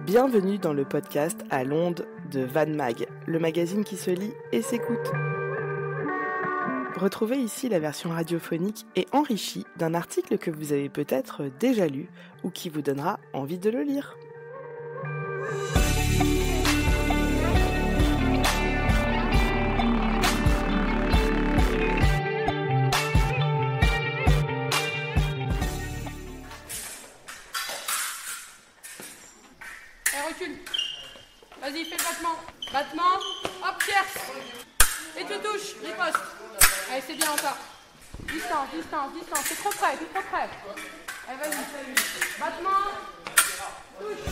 Bienvenue dans le podcast à l'onde de Van Mag, le magazine qui se lit et s'écoute. Retrouvez ici la version radiophonique et enrichie d'un article que vous avez peut-être déjà lu ou qui vous donnera envie de le lire. Recule. Vas-y, fais le battement. Battement. Hop, tierce. Et tu touches. Riposte. Allez, c'est bien encore. Distance. C'est trop près. Allez, vas-y. Battement. Touche.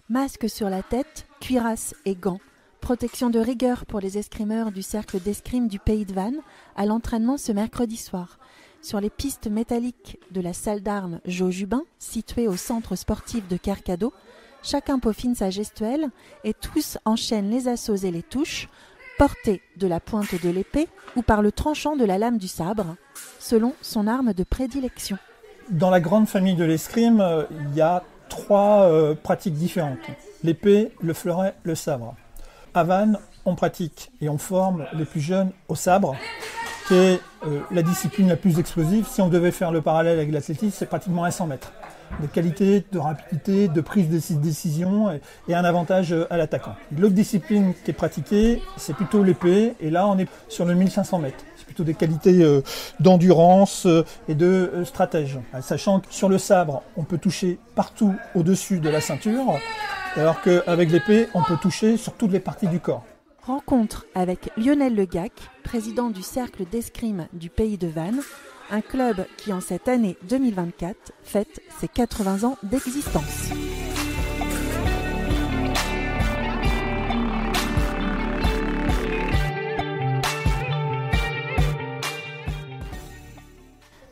Masque sur la tête, cuirasse et gants. Protection de rigueur pour les escrimeurs du cercle d'escrime du Pays de Vannes à l'entraînement ce mercredi soir. Sur les pistes métalliques de la salle d'armes Jo Jubin, située au centre sportif de Kercado, chacun peaufine sa gestuelle et tous enchaînent les assauts et les touches, portés de la pointe de l'épée ou par le tranchant de la lame du sabre, selon son arme de prédilection. Dans la grande famille de l'escrime, il y a trois pratiques différentes. L'épée, le fleuret, le sabre. À Vannes, on pratique et on forme les plus jeunes au sabre, qui est la discipline la plus explosive. Si on devait faire le parallèle avec l'athlétisme, c'est pratiquement un 100 mètres. De qualité, de rapidité, de prise de décision et un avantage à l'attaquant. L'autre discipline qui est pratiquée, c'est plutôt l'épée. Et là, on est sur le 1500 mètres. C'est plutôt des qualités d'endurance et de stratège. Sachant que sur le sabre, on peut toucher partout au-dessus de la ceinture, alors qu'avec l'épée, on peut toucher sur toutes les parties du corps. Rencontre avec Lionel Legac, président du Cercle d'escrime du Pays de Vannes, un club qui en cette année 2024 fête ses 80 ans d'existence.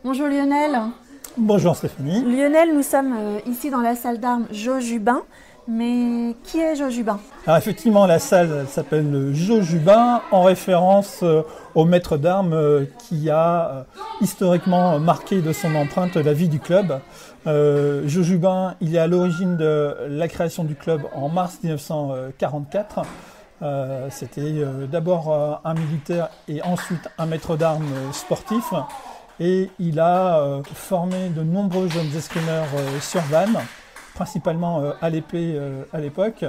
Bonjour Lionel. Bonjour Stéphanie. Lionel, nous sommes ici dans la salle d'armes Jo Jubin. Mais qui est Jo Jubin ? Alors effectivement, la salle s'appelle Jo Jubin en référence au maître d'armes qui a historiquement marqué de son empreinte la vie du club. Jo Jubin, il est à l'origine de la création du club en mars 1944. C'était d'abord un militaire et ensuite un maître d'armes sportif. Et il a formé de nombreux jeunes escrimeurs sur Vannes, principalement à l'épée à l'époque.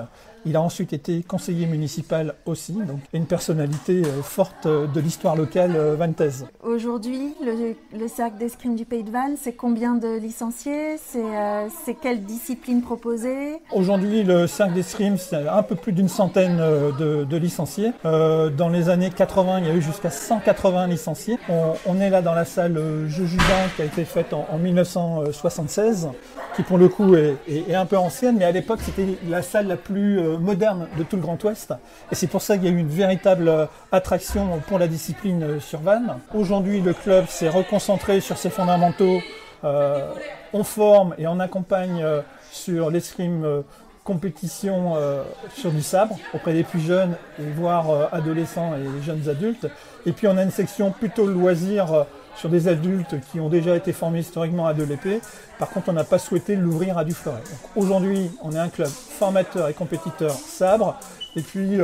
Il a ensuite été conseiller municipal aussi, donc une personnalité forte de l'histoire locale vantaise. Aujourd'hui, le cercle d'escrime du Pays de Vannes, c'est combien de licenciés ? C'est quelle discipline proposée ? Aujourd'hui, le cercle d'escrime, c'est un peu plus d'une centaine de licenciés. Dans les années 80, il y a eu jusqu'à 180 licenciés. On est là dans la salle Jo Jubin qui a été faite en 1976, qui pour le coup est un peu ancienne, mais à l'époque, c'était la salle la plus moderne de tout le Grand Ouest. Et c'est pour ça qu'il y a eu une véritable attraction pour la discipline sur Vannes. Aujourd'hui, le club s'est reconcentré sur ses fondamentaux. On forme et on accompagne sur l'escrime compétition sur du sabre auprès des plus jeunes, voire adolescents et jeunes adultes. Et puis on a une section plutôt loisirs sur des adultes qui ont déjà été formés historiquement à de l'épée. Par contre, on n'a pas souhaité l'ouvrir à du fleuret. Aujourd'hui, on est un club formateur et compétiteur sabre, et puis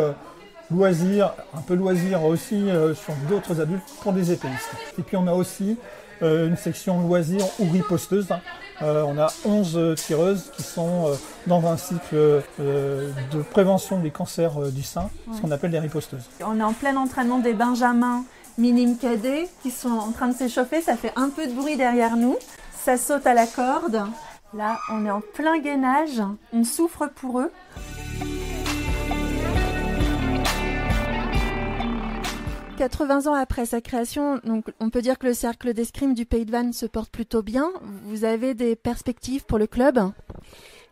loisirs, un peu loisirs aussi sur d'autres adultes pour des épéistes. Et puis on a aussi une section loisirs ou riposteuses. On a 11 tireuses qui sont dans un cycle de prévention des cancers du sein, ce qu'on appelle des riposteuses. On est en plein entraînement des benjamins minimes cadets qui sont en train de s'échauffer. Ça fait un peu de bruit derrière nous. Ça saute à la corde. Là, on est en plein gainage. On souffre pour eux. « 80 ans après sa création, donc on peut dire que le cercle d'escrime du Pays de Vannes se porte plutôt bien. Vous avez des perspectives pour le club ?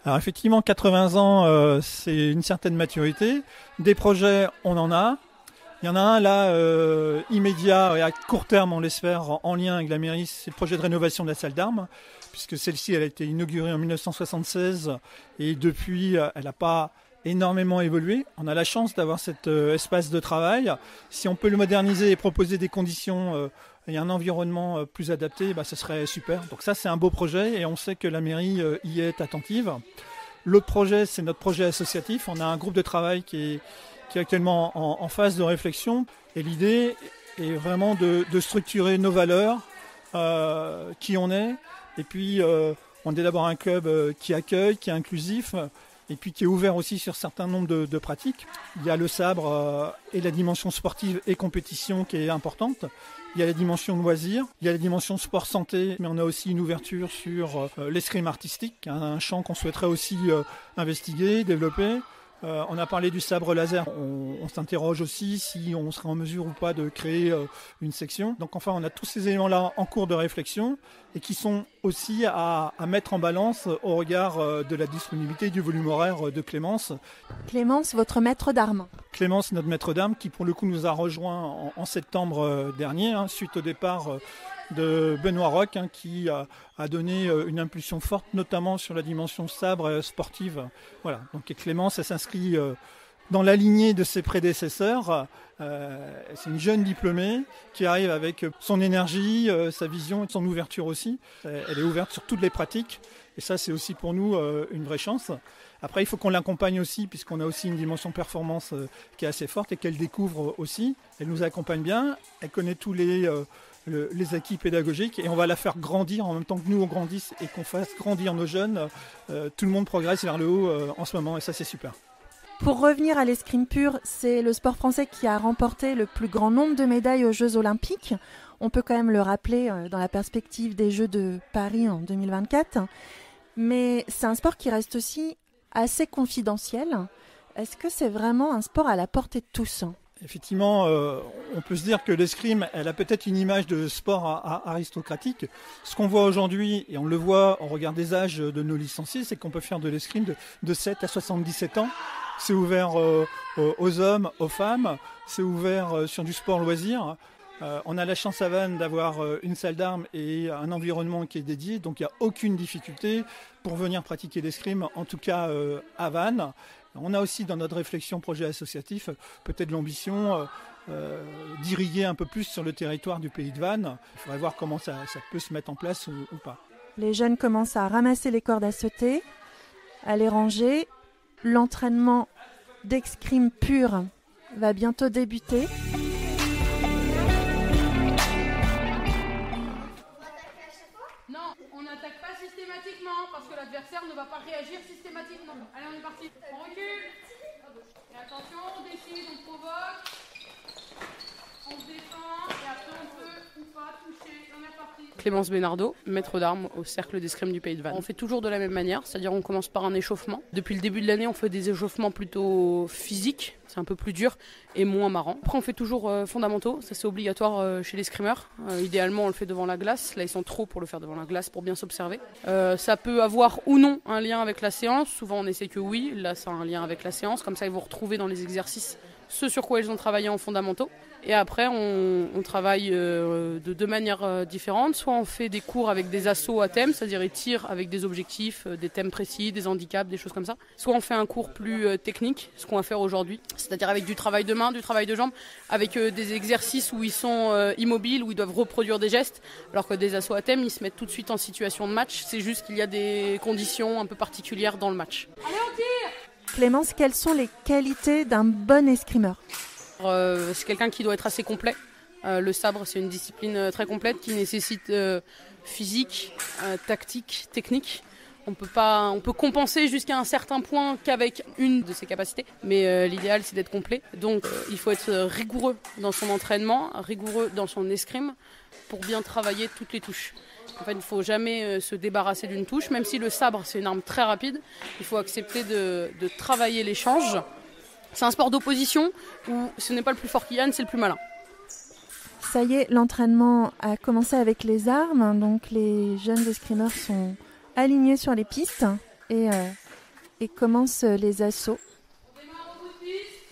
Alors effectivement, 80 ans, c'est une certaine maturité. Des projets, on en a. Il y en a un là, immédiat et à court terme, on l'espère, en lien avec la mairie, c'est le projet de rénovation de la salle d'armes, puisque celle-ci elle a été inaugurée en 1976 et depuis, elle n'a pas énormément évolué. On a la chance d'avoir cet espace de travail. Si on peut le moderniser et proposer des conditions et un environnement plus adapté, ce serait super. Donc ça, c'est un beau projet et on sait que la mairie y est attentive. L'autre projet, c'est notre projet associatif. On a un groupe de travail qui est actuellement en phase de réflexion. Et l'idée est vraiment de structurer nos valeurs, qui on est. Et puis, on est d'abord un club qui accueille, qui est inclusif, et puis qui est ouvert aussi sur un certain nombre de pratiques. Il y a le sabre et la dimension sportive et compétition qui est importante. Il y a la dimension de loisirs, il y a la dimension sport-santé, mais on a aussi une ouverture sur l'escrime artistique, un champ qu'on souhaiterait aussi investiguer, développer. On a parlé du sabre laser, on s'interroge aussi si on serait en mesure ou pas de créer une section. Donc enfin, on a tous ces éléments-là en cours de réflexion et qui sont aussi à mettre en balance au regard de la disponibilité du volume horaire de Clémence. Clémence, votre maître d'armes. Clémence, notre maître d'armes, qui pour le coup nous a rejoint en septembre dernier, suite au départ de Benoît Roch, qui a donné une impulsion forte, notamment sur la dimension sabre sportive. Voilà. Donc Clémence, elle s'inscrit dans la lignée de ses prédécesseurs. C'est une jeune diplômée qui arrive avec son énergie, sa vision et son ouverture aussi. Elle est ouverte sur toutes les pratiques et ça, c'est aussi pour nous une vraie chance. Après, il faut qu'on l'accompagne aussi, puisqu'on a aussi une dimension performance qui est assez forte et qu'elle découvre aussi. Elle nous accompagne bien, elle connaît tous les acquis pédagogiques et on va la faire grandir en même temps que nous on grandisse et qu'on fasse grandir nos jeunes. Tout le monde progresse vers le haut en ce moment et ça, c'est super. Pour revenir à l'escrime pur, c'est le sport français qui a remporté le plus grand nombre de médailles aux Jeux Olympiques. On peut quand même le rappeler dans la perspective des Jeux de Paris en 2024. Mais c'est un sport qui reste aussi assez confidentiel. Est-ce que c'est vraiment un sport à la portée de tous ? Effectivement, on peut se dire que l'escrime, elle a peut-être une image de sport aristocratique. Ce qu'on voit aujourd'hui, et on le voit au regard des âges de nos licenciés, c'est qu'on peut faire de l'escrime de 7 à 77 ans. C'est ouvert aux hommes, aux femmes, c'est ouvert sur du sport loisir. On a la chance à Vannes d'avoir une salle d'armes et un environnement qui est dédié, donc il n'y a aucune difficulté pour venir pratiquer l'escrime, en tout cas à Vannes. On a aussi dans notre réflexion projet associatif peut-être l'ambition d'irriguer un peu plus sur le territoire du pays de Vannes. Il faudrait voir comment ça peut se mettre en place ou pas. Les jeunes commencent à ramasser les cordes à sauter, à les ranger. L'entraînement d'escrime pur va bientôt débuter. Non, on n'attaque pas systématiquement parce que l'adversaire ne va pas réagir systématiquement. Allez, on est parti. On recule. Et attention, on décide, on provoque. On se défend et après on peut ou pas toucher. On est parti. Clémence Bénardeau, maître d'armes au cercle d'escrime du Pays de Vannes. On fait toujours de la même manière, c'est-à-dire on commence par un échauffement. Depuis le début de l'année, on fait des échauffements plutôt physiques, c'est un peu plus dur et moins marrant. Après, on fait toujours fondamentaux, ça c'est obligatoire chez l'escrimeur. Idéalement, on le fait devant la glace. Là, ils sont trop pour le faire devant la glace pour bien s'observer. Ça peut avoir ou non un lien avec la séance. Souvent, on essaie que oui. Là, ça a un lien avec la séance. Comme ça, ils vont retrouver dans les exercices ce sur quoi ils ont travaillé en fondamentaux. Et après, on travaille de deux manières différentes. Soit on fait des cours avec des assauts à thème, c'est-à-dire ils tirent avec des objectifs, des thèmes précis, des handicaps, des choses comme ça. Soit on fait un cours plus technique, ce qu'on va faire aujourd'hui, c'est-à-dire avec du travail de main, du travail de jambes, avec des exercices où ils sont immobiles, où ils doivent reproduire des gestes, alors que des assauts à thème, ils se mettent tout de suite en situation de match. C'est juste qu'il y a des conditions un peu particulières dans le match. Allez, on tire! Clémence, quelles sont les qualités d'un bon escrimeur ? C'est quelqu'un qui doit être assez complet. Le sabre, c'est une discipline très complète qui nécessite physique, tactique, technique. On peut compenser jusqu'à un certain point qu'avec une de ses capacités, mais l'idéal c'est d'être complet. Donc il faut être rigoureux dans son entraînement, rigoureux dans son escrime pour bien travailler toutes les touches. En fait, il ne faut jamais se débarrasser d'une touche, même si le sabre c'est une arme très rapide. Il faut accepter de travailler l'échange. C'est un sport d'opposition où ce n'est pas le plus fort qui gagne, c'est le plus malin. Ça y est, l'entraînement a commencé avec les armes, donc les jeunes escrimeurs sont alignés sur les pistes et commencent les assauts. On démarre au bout de piste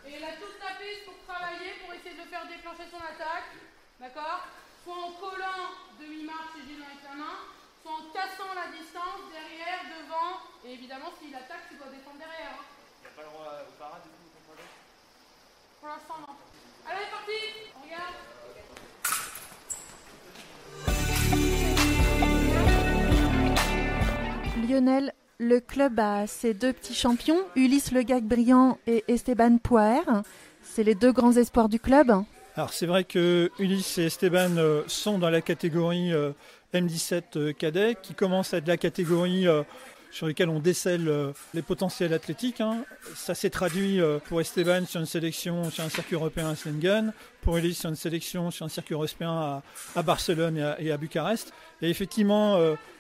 et il a toute la piste pour travailler, pour essayer de le faire déclencher son attaque. D'accord ? Soit en collant demi-marche et gênant avec la main, soit en cassant la distance derrière, devant. Et évidemment, s'il attaque, tu dois défendre derrière. Il n'y a pas le droit au parade du coup contre le... Pour l'instant, non. Allez, parti! On regarde. Lionel, le club a ses 2 petits champions, Ulysse Le Gagbriand et Esteban Pouaer. C'est les 2 grands espoirs du club. Alors c'est vrai que Ulysse et Esteban sont dans la catégorie M17 cadet, qui commence à être la catégorie sur laquelle on décèle les potentiels athlétiques. Ça s'est traduit pour Esteban sur une sélection sur un circuit européen à Slingen, pour Ulysse sur une sélection sur un circuit européen à Barcelone et à Bucarest. Et effectivement,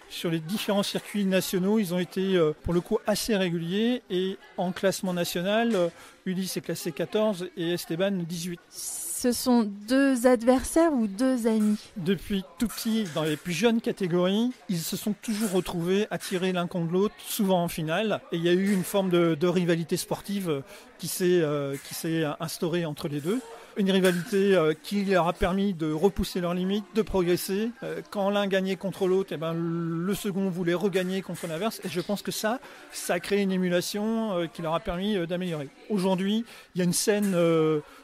sur les différents circuits nationaux, ils ont été pour le coup assez réguliers. Et en classement national, Ulysse est classé 14 et Esteban 18. Ce sont 2 adversaires ou 2 amis? Depuis tout petit, dans les plus jeunes catégories, ils se sont toujours retrouvés attirés l'un contre l'autre, souvent en finale. Et il y a eu une forme de rivalité sportive qui s'est instaurée entre les deux. Une rivalité qui leur a permis de repousser leurs limites, de progresser. Quand l'un gagnait contre l'autre, le second voulait regagner contre l'inverse. Et je pense que ça a créé une émulation qui leur a permis d'améliorer. Aujourd'hui, il y a une saine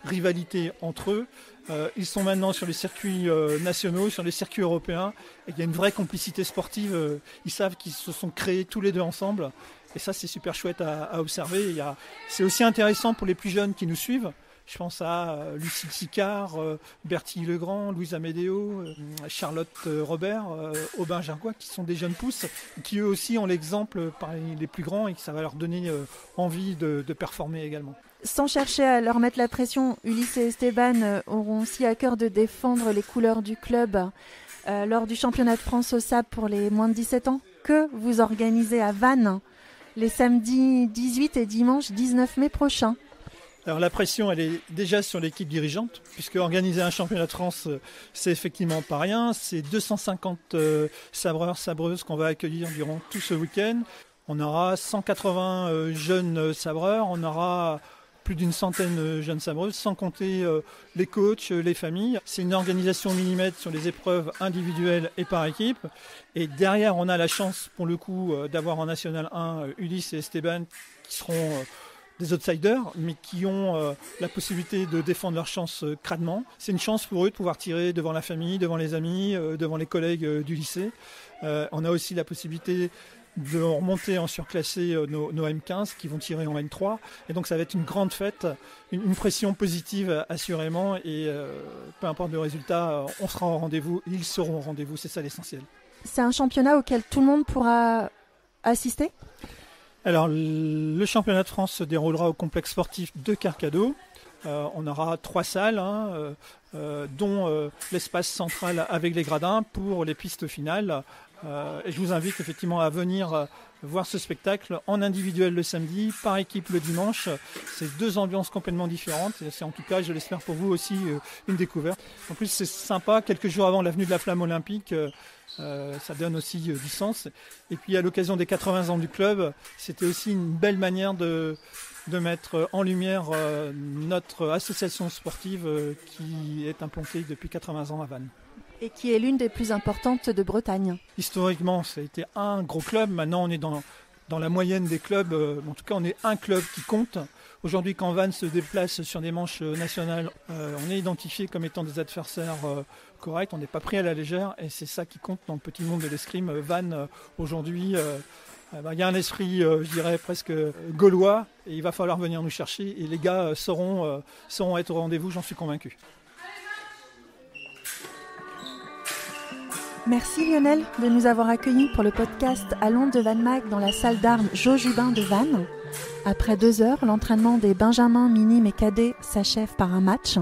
rivalité entre eux. Ils sont maintenant sur les circuits nationaux, sur les circuits européens. Et il y a une vraie complicité sportive. Ils savent qu'ils se sont créés tous les deux ensemble. Et ça, c'est super chouette à observer. C'est aussi intéressant pour les plus jeunes qui nous suivent. Je pense à Lucille Sicard, Bertille Legrand, Louise Amédéo, Charlotte Robert, Aubin Gergois, qui sont des jeunes pousses, qui eux aussi ont l'exemple parmi les plus grands et que ça va leur donner envie de performer également. Sans chercher à leur mettre la pression, Ulysse et Esteban auront aussi à cœur de défendre les couleurs du club lors du championnat de France au SAP pour les moins de 17 ans que vous organisez à Vannes les samedis 18 et dimanche 19 mai prochains. Alors la pression, elle est déjà sur l'équipe dirigeante, puisque organiser un championnat de France, c'est effectivement pas rien. C'est 250 sabreurs, sabreuses qu'on va accueillir durant tout ce week-end. On aura 180 jeunes sabreurs, on aura plus d'une centaine de jeunes sabreuses, sans compter les coachs, les familles. C'est une organisation millimètre sur les épreuves individuelles et par équipe. Et derrière, on a la chance, pour le coup, d'avoir en National 1 Ulysse et Esteban, qui seront des outsiders, mais qui ont la possibilité de défendre leur chance crânement. C'est une chance pour eux de pouvoir tirer devant la famille, devant les amis, devant les collègues du lycée. On a aussi la possibilité de remonter en surclassé nos M15 qui vont tirer en M3. Et donc ça va être une grande fête, une pression positive assurément. Et peu importe le résultat, on sera au rendez-vous, ils seront au rendez-vous, c'est ça l'essentiel. C'est un championnat auquel tout le monde pourra assister ? Alors, le championnat de France se déroulera au complexe sportif de Carcado. On aura 3 salles, dont l'espace central avec les gradins pour les pistes finales. Et je vous invite effectivement à venir voir ce spectacle en individuel le samedi, par équipe le dimanche. C'est 2 ambiances complètement différentes. Et c'est en tout cas, je l'espère pour vous aussi, une découverte. En plus, c'est sympa, quelques jours avant l'avenue de la Flamme Olympique. Ça donne aussi du sens. Et puis à l'occasion des 80 ans du club, c'était aussi une belle manière de mettre en lumière notre association sportive qui est implantée depuis 80 ans à Vannes. Et qui est l'une des plus importantes de Bretagne. Historiquement, ça a été un gros club. Maintenant, on est dans la moyenne des clubs. En tout cas, on est un club qui compte. Aujourd'hui, quand Vannes se déplace sur des manches nationales, on est identifié comme étant des adversaires corrects. On n'est pas pris à la légère et c'est ça qui compte dans le petit monde de l'escrime. Vannes, aujourd'hui, il y a un esprit, je dirais, presque gaulois et il va falloir venir nous chercher. Et les gars sauront être au rendez-vous, j'en suis convaincu. Merci Lionel de nous avoir accueillis pour le podcast Allons de Vanmag dans la salle d'armes Jo Jubin de Vannes. Après 2 heures, l'entraînement des benjamins, minimes et cadets s'achève par un match.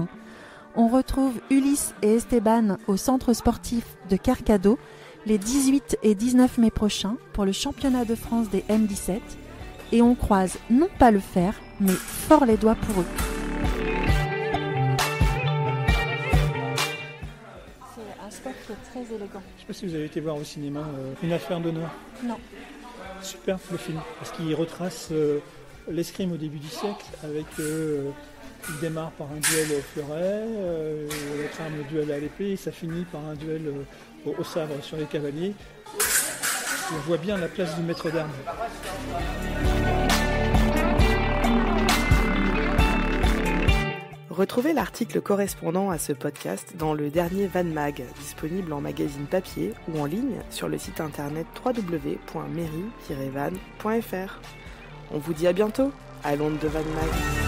On retrouve Ulysse et Esteban au centre sportif de Carcado les 18 et 19 mai prochains pour le championnat de France des M17 et on croise non pas le fer, mais fort les doigts pour eux. C'est un sport qui est très élégant. Je ne sais pas si vous avez été voir au cinéma Une affaire d'honneur. Non. Super le film, parce qu'il retrace l'escrime au début du siècle avec... il démarre par un duel au fleuret, le duel à l'épée, et ça finit par un duel au sabre sur les cavaliers. On voit bien la place du maître d'armes. Retrouvez l'article correspondant à ce podcast dans le dernier Van Mag, disponible en magazine papier ou en ligne sur le site internet www.mairie-van.fr. On vous dit à bientôt à l'onde de Van Mag.